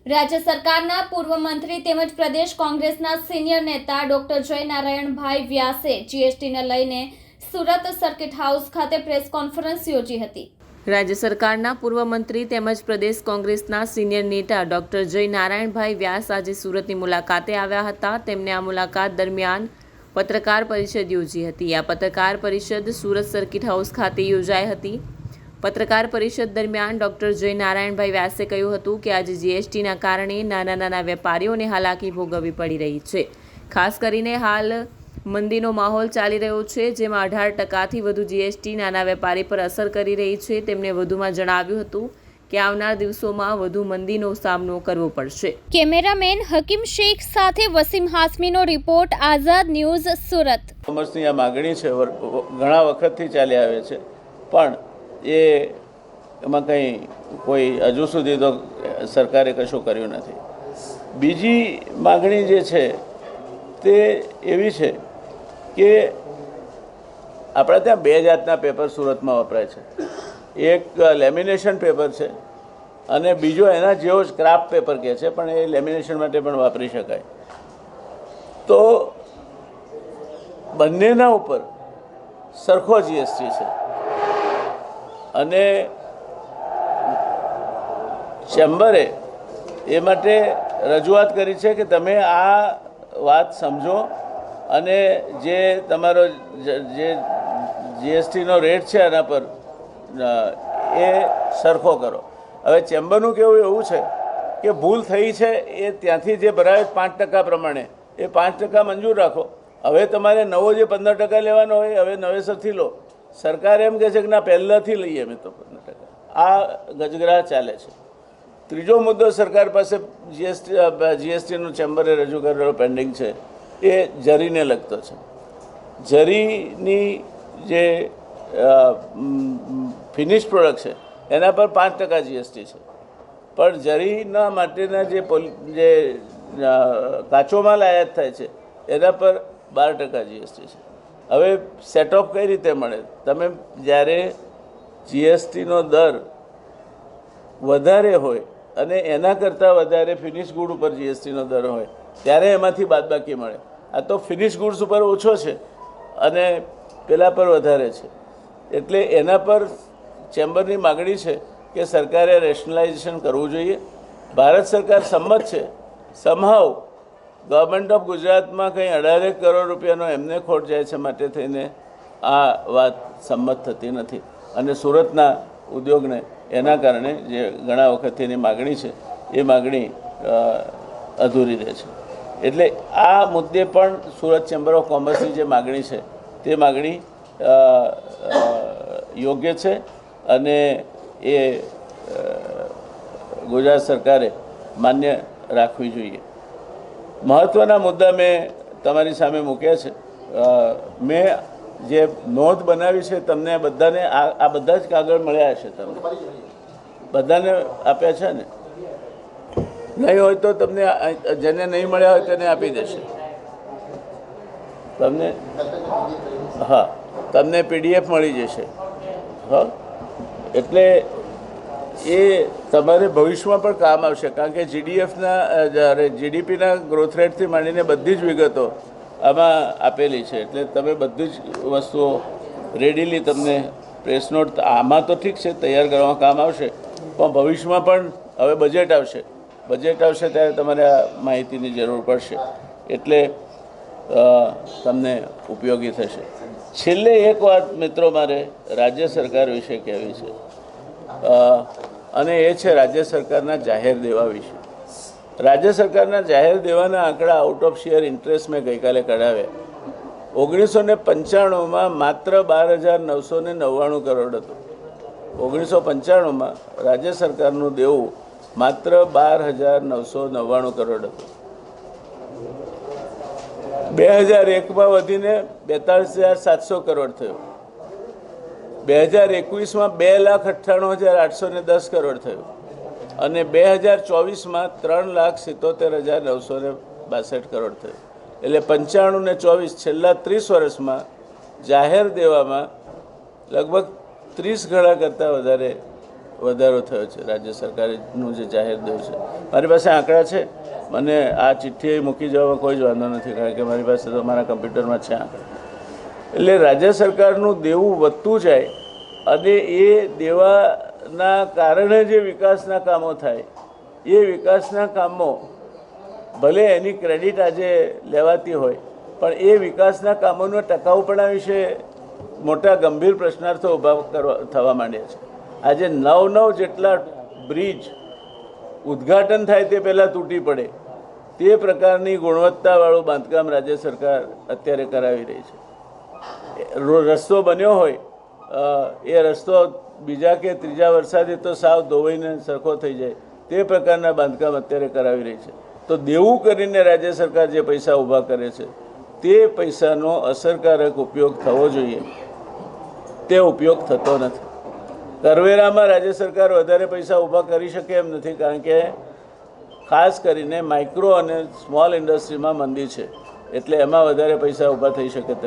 રાજ્ય સરકારના પૂર્વ મંત્રી તેમજ પ્રદેશ કોંગ્રેસના સિનિયર નેતા ડોક્ટર જય નારાયણભાઈ વ્યાસે જીએસટીને લઈને સુરત સર્કિટ હાઉસ ખાતે પ્રેસ કોન્ફરન્સ યોજી હતી। રાજ્ય સરકારના પૂર્વ મંત્રી તેમજ પ્રદેશ કોંગ્રેસના સિનિયર નેતા ડોક્ટર જય નારાયણભાઈ વ્યાસ આજે સુરતની મુલાકાતે આવ્યા હતા। તેમને આ મુલાકાત દરમિયાન પત્રકાર પરિષદ યોજી હતી। આ પત્રકાર પરિષદ સુરત સર્કિટ હાઉસ ખાતે યોજાઈ હતી। પત્રકાર પરિષદ દરમિયાન ડોક્ટર જય નારાયણભાઈ વ્યાસે કહ્યું હતું કે આજે જીએસટીના કારણે નાના વેપારીઓને હાલાકી ભોગવવી પડી રહી છે। ખાસ કરીને હાલ મંદીનો માહોલ ચાલી રહ્યો છે, જેમાં 18%થી વધુ જીએસટી નાના વેપારી પર અસર કરી રહી છે। તેમણે વધુમાં જણાવ્યું હતું કે આવનાર દિવસોમાં વધુ મંદીનો સામનો કરવો પડશે। કેમેરામેન હકીમ શેખ સાથે વસીમ હાસમીનો રિપોર્ટ, આઝાદ ન્યૂઝ, સુરત। કોમર્સની આ માગણી છે ઘણા વખતથી ચાલી આવે છે, પણ એમાં કોઈ હજુ સુધી તો સરકારે કશું કર્યું નથી। બીજી માગણી જે છે તે એવી છે કે આપણા ત્યાં બે જાતના પેપર સુરતમાં વપરાય છે। એક લેમિનેશન પેપર છે અને બીજો એના જેવો જ ક્રાફ્ટ પેપર કહે છે, પણ એ લેમિનેશન માટે પણ વાપરી શકાય। તો બંનેના ઉપર સરખો જીએસટી છે અને ચેમ્બરે એ માટે રજૂઆત કરી છે કે તમે આ વાત સમજો અને જે તમારો જે જીએસટીનો રેટ છે એના પર એ સરખો કરો। હવે ચેમ્બરનું કહેવું એવું છે કે ભૂલ થઈ છે એ ત્યાંથી જે ભરાય 5% પ્રમાણે એ 5% મંજૂર રાખો। હવે તમારે નવો જે 15% લેવાનો હોય હવે નવેસરથી લો। સરકાર એમ કહે છે કે ના પહેલાંથી લઈએ અમે તો 15%। આ ગજગરાહ ચાલે છે। ત્રીજો મુદ્દો સરકાર પાસે જીએસટીનું ચેમ્બરે રજૂ કરેલો પેન્ડિંગ છે, એ જરીને લગતો છે। જરીની જે ફિનિશ પ્રોડક્ટ છે એના પર 5% જીએસટી છે, પણ જરીના માટેના જે કાચો માલ આયાત થાય છે એના પર 12% જીએસટી છે। હવે સેટ ઓફ કઈ રીતે મળે? તમે જ્યારે જીએસટીનો દર વધારે હોય અને એના કરતાં વધારે ફિનિશ ગુડ ઉપર જીએસટીનો દર હોય ત્યારે એમાંથી બાદબાકી મળે। આ તો ફિનિશ ગુડ્સ ઉપર ઓછો છે અને પેલા પર વધારે છે, એટલે એના પર ચેમ્બરની માગણી છે કે સરકારે રેશનલાઇઝેશન કરવું જોઈએ। ભારત સરકાર સંમત છે। સમહાવ ગવર્મેન્ટ ઓફ ગુજરાતમાં કંઈ 18 કરોડ રૂપિયાનો એમને ખોટ જાય છે, માટે થઈને આ વાત સંમત થતી નથી અને સુરતના ઉદ્યોગને એના કારણે જે ઘણા વખતથી એની માગણી છે એ માગણી અધૂરી રહે છે। એટલે આ મુદ્દે પણ સુરત ચેમ્બર ઓફ કોમર્સની જે માગણી છે તે માગણી યોગ્ય છે અને એ ગુજરાત સરકારે માન્ય રાખવી જોઈએ। મહત્ત્વના મુદ્દા મેં તમારી સામે મૂક્યા છે। મેં જે નોંધ બનાવી છે તમને બધાને આ બધા જ કાગળ મળ્યા હશે, તમને બધાને આપ્યા છે ને? નહીં હોય તો તમને જેને નહીં મળ્યા હોય તેને આપી દેશે તમને। હા, તમને પીડીએફ મળી જશે। હા, એટલે એ તમારે ભવિષ્યમાં પણ કામ આવશે, કારણ કે જીડીપીના ગ્રોથ રેટથી માંડીને બધી જ વિગતો આમાં આપેલી છે। એટલે તમે બધી જ વસ્તુઓ રેડીલી તમને પ્રેસ નોટ આમાં તો ઠીક છે તૈયાર કરવામાં કામ આવશે, પણ ભવિષ્યમાં પણ હવે બજેટ આવશે ત્યારે તમારે આ માહિતીની જરૂર પડશે, એટલે તમને ઉપયોગી થશે। છેલ્લે એક વાત મિત્રો મારે રાજ્ય સરકાર વિશે કહેવી છે અને એ છે રાજ્ય સરકારના જાહેર દેવા વિશે। રાજ્ય સરકારના જાહેર દેવાના આંકડા આઉટ ઓફ શેર ઇન્ટરેસ્ટ મેં ગઈકાલે કઢાવ્યા। 1995માં માત્ર 12,999 કરોડ હતું। 1995માં રાજ્ય સરકારનું દેવું માત્ર 12,999 કરોડ હતું। 2001માં વધીને 42,700 કરોડ થયું। 2021માં 2,98,810 કરોડ થયું અને 2024માં 3,77,962 કરોડ થયું। એટલે 95 ને 24 છેલ્લા 30 વર્ષમાં જાહેર દેવામાં લગભગ 30 ગણા કરતાં વધારે વધારો થયો છે રાજ્ય સરકારનું જે જાહેર દેવું છે. મારી પાસે આંકડા છે, મને આ ચિઠ્ઠી મૂકી જવામાં કોઈ જ વાંધો નથી, કારણ કે મારી પાસે તો મારા કમ્પ્યુટરમાં છે આંકડા. એટલે રાજ્ય સરકારનું દેવું વધતું જાય અને એ દેવાના કારણે જે વિકાસના કામો થાય એ વિકાસના કામો ભલે એની ક્રેડિટ આજે લેવાતી હોય, પણ એ વિકાસના કામોના ટકાઉપણા વિશે મોટા ગંભીર પ્રશ્નાર્થો ઊભા થવા માંડ્યા છે. આજે 9 જેટલા બ્રિજ ઉદ્ઘાટન થાય તે પહેલાં તૂટી પડે તે પ્રકારની ગુણવત્તાવાળું બાંધકામ રાજ્ય સરકાર અત્યારે કરાવી રહી છે. રસ્તો બન્યો હોય એ રસ્તો બીજા કે ત્રીજા વરસાદે તો સાવ ધોવાઈને સરખો થઈ જાય તે પ્રકારના બાંધકામ અત્યારે કરાવી રહી છે. તો દેવું કરીને રાજ્ય સરકાર જે પૈસા ઊભા કરે છે તે પૈસાનો અસરકારક ઉપયોગ થવો જોઈએ, તે ઉપયોગ થતો નથી. કરવેરામાં રાજ્ય સરકાર વધારે પૈસા ઊભા કરી શકે એમ નથી, કારણ કે ખાસ કરીને માઇક્રો અને સ્મોલ ઇન્ડસ્ટ્રીમાં મંદી છે, એટલે એમાં વધારે પૈસા ઊભા થઈ શકે